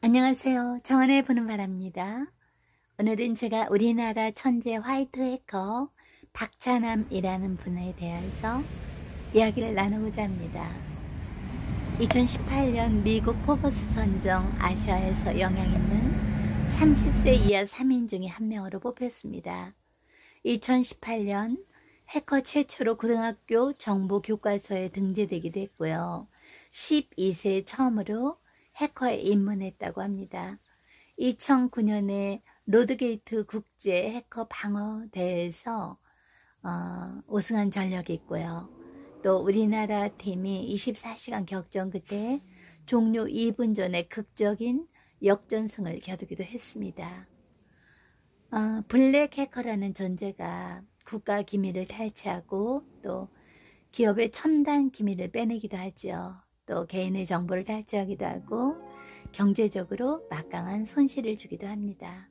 안녕하세요. 정원의 보는 바랍니다. 오늘은 제가 우리나라 천재 화이트 해커 박찬함이라는 분에 대해서 이야기를 나누고자 합니다. 2018년 미국 포브스 선정 아시아에서 영향 있는 30세 이하 3인 중에 한 명으로 뽑혔습니다. 2018년 해커 최초로 고등학교 정보 교과서에 등재되기도 했고요. 12세에 처음으로 해커에 입문했다고 합니다. 2009년에 로드게이트 국제 해커 방어 대회에서 우승한 전력이 있고요. 또 우리나라 팀이 24시간 격전 끝에 종료 2분 전에 극적인 역전승을 거두기도 했습니다. 블랙 해커라는 존재가 국가 기밀을 탈취하고 또 기업의 첨단 기밀을 빼내기도 하죠. 또 개인의 정보를 탈취하기도 하고 경제적으로 막강한 손실을 주기도 합니다.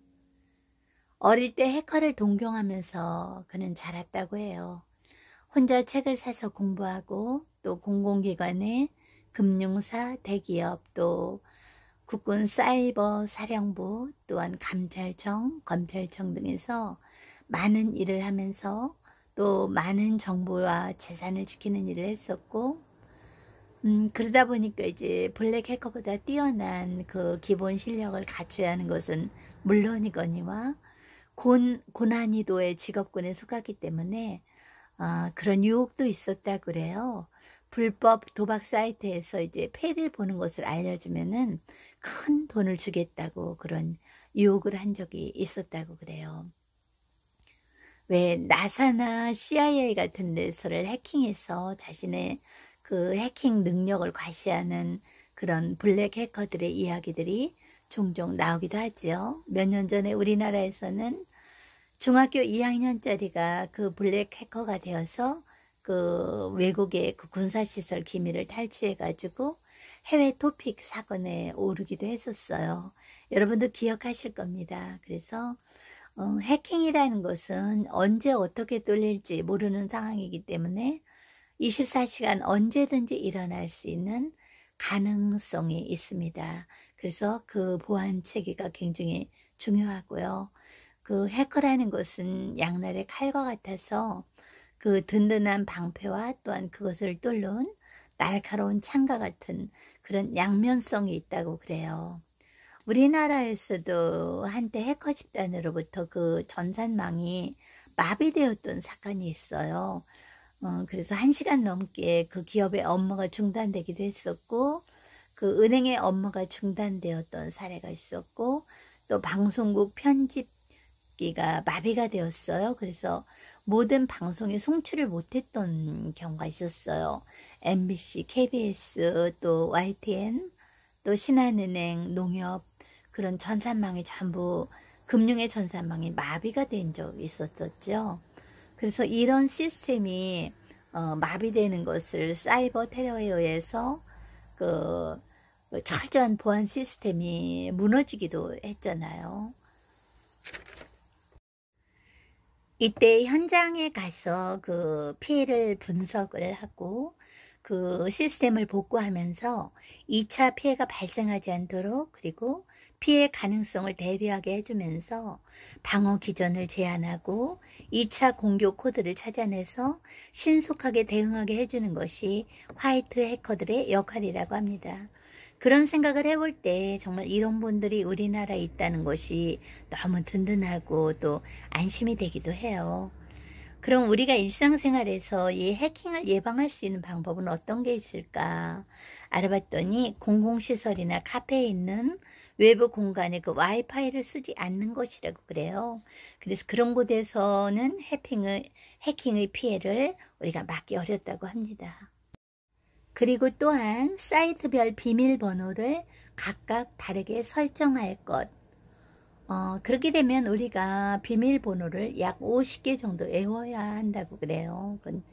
어릴 때 해커를 동경하면서 그는 자랐다고 해요. 혼자 책을 사서 공부하고 또 공공기관의 금융사, 대기업, 또 국군 사이버 사령부, 또한 감찰청, 검찰청 등에서 많은 일을 하면서 또 많은 정보와 재산을 지키는 일을 했었고, 그러다 보니까 이제 블랙 해커보다 뛰어난 그 기본 실력을 갖춰야 하는 것은 물론이거니와 고난이도의 직업군에 속았기 때문에 그런 유혹도 있었다 그래요. 불법 도박 사이트에서 이제 패를 보는 것을 알려주면은 큰 돈을 주겠다고 그런 유혹을 한 적이 있었다고 그래요. 왜 나사나 CIA 같은 데서를 해킹해서 자신의 그 해킹 능력을 과시하는 그런 블랙 해커들의 이야기들이 종종 나오기도 하죠. 몇 년 전에 우리나라에서는 중학교 2학년짜리가 그 블랙 해커가 되어서 그 외국의 그 군사시설 기밀을 탈취해가지고 해외 토픽 사건에 오르기도 했었어요. 여러분도 기억하실 겁니다. 그래서 해킹이라는 것은 언제 어떻게 뚫릴지 모르는 상황이기 때문에 24시간 언제든지 일어날 수 있는 가능성이 있습니다. 그래서 그 보안 체계가 굉장히 중요하고요. 그 해커라는 것은 양날의 칼과 같아서 그 든든한 방패와 또한 그것을 뚫는 날카로운 창과 같은 그런 양면성이 있다고 그래요. 우리나라에서도 한때 해커 집단으로부터 그 전산망이 마비되었던 사건이 있어요. 그래서 1시간 넘게 그 기업의 업무가 중단되기도 했었고, 그 은행의 업무가 중단되었던 사례가 있었고, 또 방송국 편집기가 마비가 되었어요. 그래서 모든 방송이 송출을 못했던 경우가 있었어요. MBC, KBS, 또 YTN, 또 신한은행, 농협, 그런 전산망이 전부 금융의 전산망이 마비가 된 적이 있었죠. 그래서 이런 시스템이 마비되는 것을 사이버 테러에 의해서 그 철저한 보안 시스템이 무너지기도 했잖아요. 이때 현장에 가서 그 피해를 분석을 하고 그 시스템을 복구하면서 2차 피해가 발생하지 않도록, 그리고 피해 가능성을 대비하게 해주면서 방어 기전을 제안하고 2차 공격 코드를 찾아내서 신속하게 대응하게 해주는 것이 화이트 해커들의 역할이라고 합니다. 그런 생각을 해볼 때 정말 이런 분들이 우리나라에 있다는 것이 너무 든든하고 또 안심이 되기도 해요. 그럼 우리가 일상생활에서 이 해킹을 예방할 수 있는 방법은 어떤 게 있을까 알아봤더니, 공공시설이나 카페에 있는 외부 공간에 그 와이파이를 쓰지 않는 것이라고 그래요. 그래서 그런 곳에서는 해킹의 피해를 우리가 막기 어렵다고 합니다. 그리고 또한 사이트별 비밀번호를 각각 다르게 설정할 것. 그렇게 되면 우리가 비밀번호를 약 50개 정도 외워야 한다고 그래요. 그건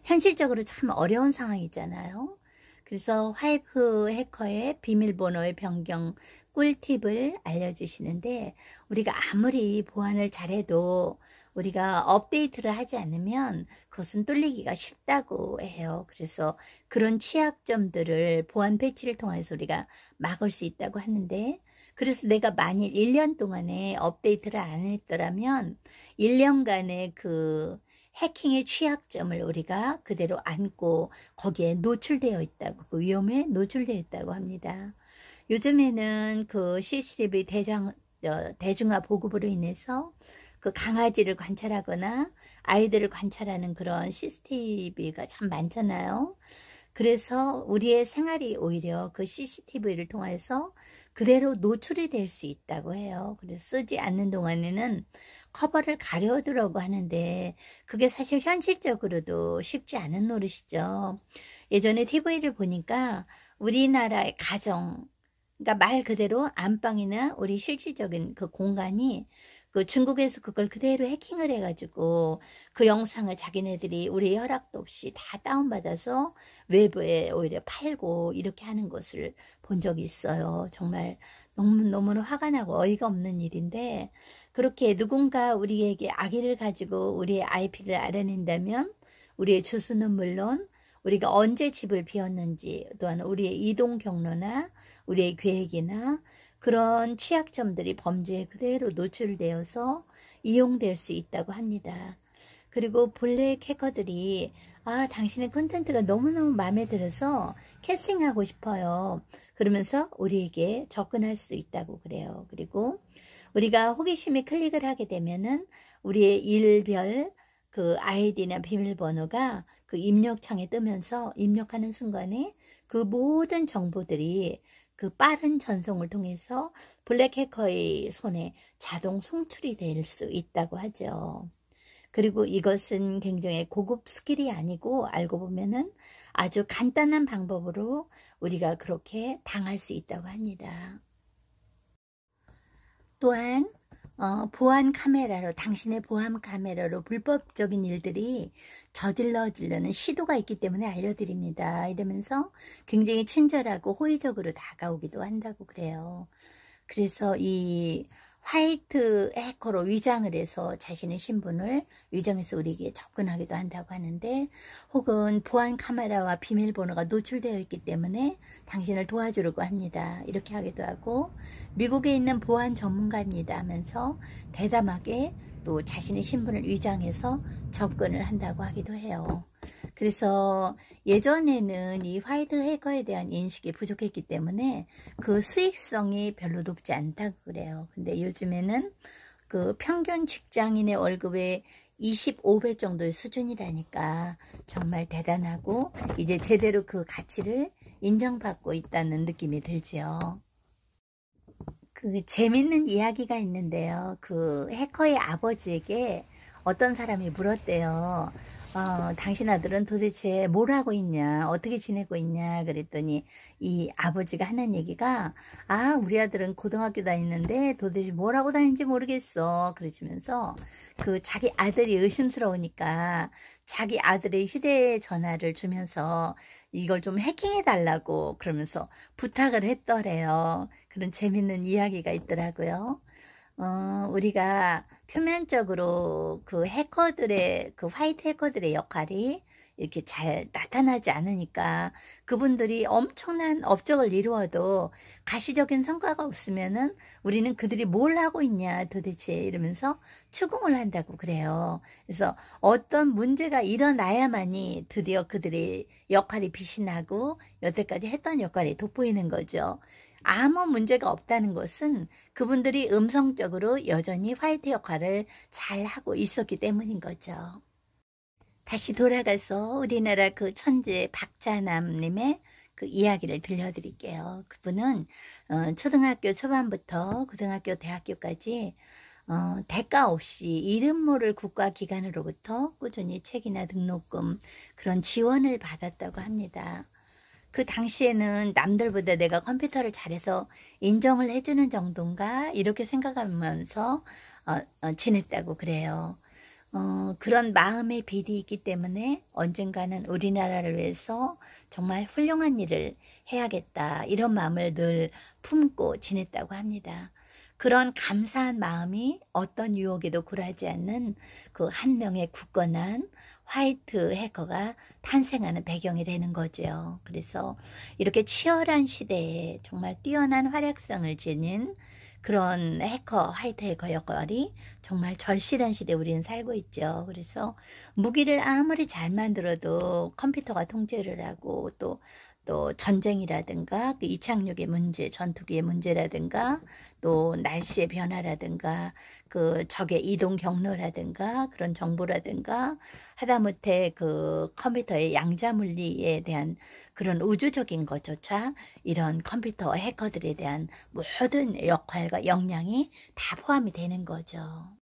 현실적으로 참 어려운 상황이잖아요. 그래서 화이트 해커의 비밀번호의 변경 꿀팁을 알려주시는데, 우리가 아무리 보안을 잘해도 우리가 업데이트를 하지 않으면 그것은 뚫리기가 쉽다고 해요. 그래서 그런 취약점들을 보안 패치를 통해서 우리가 막을 수 있다고 하는데, 그래서 내가 만일 1년 동안에 업데이트를 안 했더라면 1년간의 그 해킹의 취약점을 우리가 그대로 안고 거기에 노출되어 있다고, 그 위험에 노출되어 있다고 합니다. 요즘에는 그 CCTV 대중화 보급으로 인해서 그 강아지를 관찰하거나 아이들을 관찰하는 그런 CCTV가 참 많잖아요. 그래서 우리의 생활이 오히려 그 CCTV를 통해서 그대로 노출이 될 수 있다고 해요. 그래서 쓰지 않는 동안에는 커버를 가려두려고 하는데 그게 사실 현실적으로도 쉽지 않은 노릇이죠. 예전에 TV를 보니까 우리나라의 가정, 그러니까 말 그대로 안방이나 우리 실질적인 그 공간이 그 중국에서 그걸 그대로 해킹을 해가지고 그 영상을 자기네들이 우리 허락도 없이 다 다운받아서 외부에 오히려 팔고 이렇게 하는 것을 본 적이 있어요. 정말 너무너무 화가 나고 어이가 없는 일인데, 그렇게 누군가 우리에게 악의를 가지고 우리의 IP를 알아낸다면 우리의 주소는 물론 우리가 언제 집을 비웠는지, 또한 우리의 이동 경로나 우리의 계획이나 그런 취약점들이 범죄에 그대로 노출되어서 이용될 수 있다고 합니다. 그리고 블랙 해커들이 당신의 콘텐츠가 너무너무 마음에 들어서 캐스팅하고 싶어요. 그러면서 우리에게 접근할 수 있다고 그래요. 그리고 우리가 호기심에 클릭을 하게 되면은 우리의 일별 그 아이디나 비밀번호가 그 입력창에 뜨면서 입력하는 순간에 그 모든 정보들이 그 빠른 전송을 통해서 블랙 해커의 손에 자동 송출이 될 수 있다고 하죠. 그리고 이것은 굉장히 고급 스킬이 아니고 알고 보면은 아주 간단한 방법으로 우리가 그렇게 당할 수 있다고 합니다. 또한 보안 카메라로, 당신의 보안 카메라로 불법적인 일들이 저질러지려는 시도가 있기 때문에 알려드립니다. 이러면서 굉장히 친절하고 호의적으로 다가오기도 한다고 그래요. 그래서 이 화이트 해커로 위장을 해서 자신의 신분을 위장해서 우리에게 접근하기도 한다고 하는데, 혹은 보안 카메라와 비밀번호가 노출되어 있기 때문에 당신을 도와주려고 합니다. 이렇게 하기도 하고, 미국에 있는 보안 전문가입니다 하면서 대담하게 또 자신의 신분을 위장해서 접근을 한다고 하기도 해요. 그래서 예전에는 이 화이트 해커에 대한 인식이 부족했기 때문에 그 수익성이 별로 높지 않다고 그래요. 근데 요즘에는 그 평균 직장인의 월급의 25배 정도의 수준이라니까 정말 대단하고 이제 제대로 그 가치를 인정받고 있다는 느낌이 들지요. 그 재밌는 이야기가 있는데요. 그 해커의 아버지에게 어떤 사람이 물었대요. 당신 아들은 도대체 뭘 하고 있냐, 어떻게 지내고 있냐 그랬더니 이 아버지가 하는 얘기가, 우리 아들은 고등학교 다니는데 도대체 뭘 하고 다니는지 모르겠어 그러시면서 그 자기 아들이 의심스러우니까 자기 아들의 휴대전화를 주면서 이걸 좀 해킹해 달라고 그러면서 부탁을 했더래요. 그런 재밌는 이야기가 있더라고요. 우리가 표면적으로 그 해커들의, 그 화이트 해커들의 역할이 이렇게 잘 나타나지 않으니까 그분들이 엄청난 업적을 이루어도 가시적인 성과가 없으면은 우리는 그들이 뭘 하고 있냐 도대체 이러면서 추궁을 한다고 그래요. 그래서 어떤 문제가 일어나야만이 드디어 그들의 역할이 빛이 나고 여태까지 했던 역할이 돋보이는 거죠. 아무 문제가 없다는 것은 그분들이 음성적으로 여전히 화이트 역할을 잘 하고 있었기 때문인 거죠. 다시 돌아가서 우리나라 그 천재 박자남님의 그 이야기를 들려드릴게요. 그분은 초등학교 초반부터 고등학교, 대학교까지 대가 없이 이름 모를 국가기관으로부터 꾸준히 책이나 등록금 그런 지원을 받았다고 합니다. 그 당시에는 남들보다 내가 컴퓨터를 잘해서 인정을 해주는 정도인가 이렇게 생각하면서 지냈다고 그래요. 그런 마음의 비리 있기 때문에 언젠가는 우리나라를 위해서 정말 훌륭한 일을 해야겠다 이런 마음을 늘 품고 지냈다고 합니다. 그런 감사한 마음이 어떤 유혹에도 굴하지 않는 그 한 명의 굳건한 화이트 해커가 탄생하는 배경이 되는 거죠. 그래서 이렇게 치열한 시대에 정말 뛰어난 활약성을 지닌 그런 해커, 화이트 해커 역할이 정말 절실한 시대에 우리는 살고 있죠. 그래서 무기를 아무리 잘 만들어도 컴퓨터가 통제를 하고 또 전쟁이라든가 그 이착륙의 문제, 전투기의 문제라든가 또 날씨의 변화라든가 그 적의 이동 경로라든가 그런 정보라든가 하다못해 그 컴퓨터의 양자물리에 대한 그런 우주적인 것조차 이런 컴퓨터 해커들에 대한 모든 역할과 역량이 다 포함이 되는 거죠.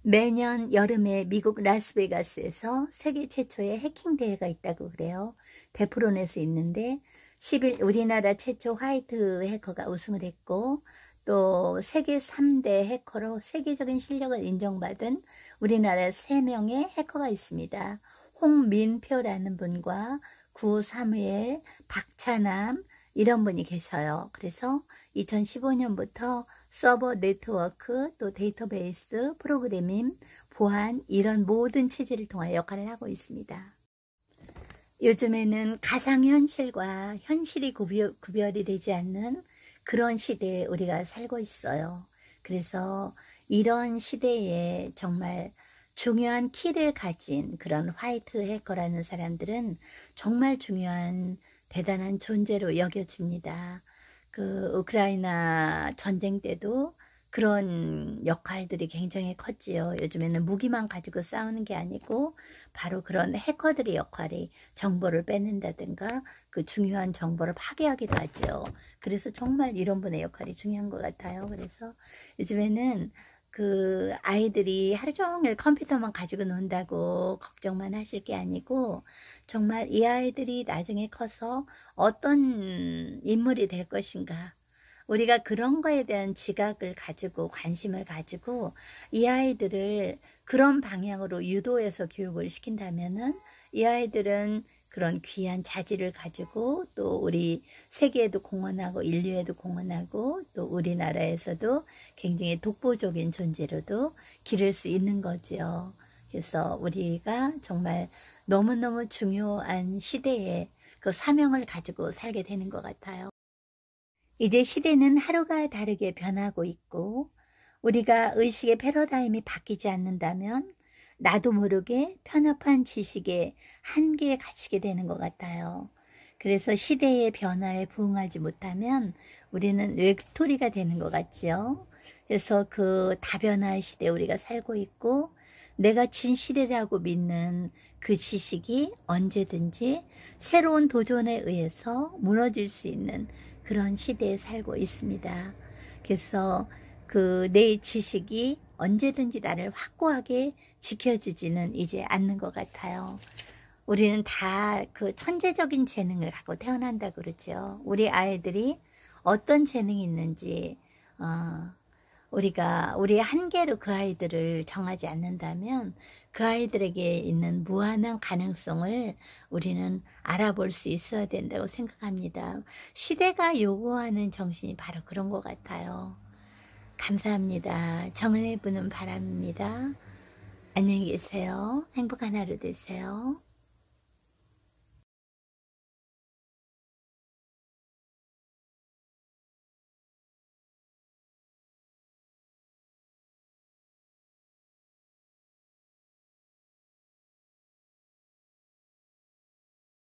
매년 여름에 미국 라스베가스에서 세계 최초의 해킹 대회가 있다고 그래요. 데프론에서 있는데 10일 우리나라 최초 화이트 해커가 우승을 했고 또 세계 3대 해커로 세계적인 실력을 인정받은 우리나라 3명의 해커가 있습니다. 홍민표라는 분과 구사무엘, 박찬남 이런 분이 계셔요. 그래서 2015년부터 서버 네트워크, 또 데이터베이스, 프로그래밍, 보안 이런 모든 체제를 통해 역할을 하고 있습니다. 요즘에는 가상현실과 현실이 구별이 되지 않는 그런 시대에 우리가 살고 있어요. 그래서 이런 시대에 정말 중요한 키를 가진 그런 화이트 해커라는 사람들은 정말 중요한 대단한 존재로 여겨집니다. 그 우크라이나 전쟁 때도 그런 역할들이 굉장히 컸지요. 요즘에는 무기만 가지고 싸우는 게 아니고 바로 그런 해커들의 역할이 정보를 뺏는다든가 그 중요한 정보를 파괴하기도 하죠. 그래서 정말 이런 분의 역할이 중요한 것 같아요. 그래서 요즘에는 그 아이들이 하루 종일 컴퓨터만 가지고 논다고 걱정만 하실 게 아니고 정말 이 아이들이 나중에 커서 어떤 인물이 될 것인가, 우리가 그런 거에 대한 지각을 가지고 관심을 가지고 이 아이들을 그런 방향으로 유도해서 교육을 시킨다면은 이 아이들은 그런 귀한 자질을 가지고 또 우리 세계에도 공헌하고 인류에도 공헌하고 또 우리나라에서도 굉장히 독보적인 존재로도 기를 수 있는 거죠. 그래서 우리가 정말 너무너무 중요한 시대에 그 사명을 가지고 살게 되는 것 같아요. 이제 시대는 하루가 다르게 변하고 있고 우리가 의식의 패러다임이 바뀌지 않는다면 나도 모르게 편협한 지식의 한계에 갇히게 되는 것 같아요. 그래서 시대의 변화에 부응하지 못하면 우리는 외톨이가 되는 것 같죠. 그래서 그 다변화의 시대에 우리가 살고 있고 내가 진실이라고 믿는 그 지식이 언제든지 새로운 도전에 의해서 무너질 수 있는 그런 시대에 살고 있습니다. 그래서 그 내 지식이 언제든지 나를 확고하게 지켜주지는 이제 않는 것 같아요. 우리는 다 그 천재적인 재능을 갖고 태어난다 그러죠. 우리 아이들이 어떤 재능이 있는지 우리가 우리의 한계로 그 아이들을 정하지 않는다면 그 아이들에게 있는 무한한 가능성을 우리는 알아볼 수 있어야 된다고 생각합니다. 시대가 요구하는 정신이 바로 그런 것 같아요. 감사합니다. 정은혜 부는 바람입니다. 안녕히 계세요. 행복한 하루 되세요.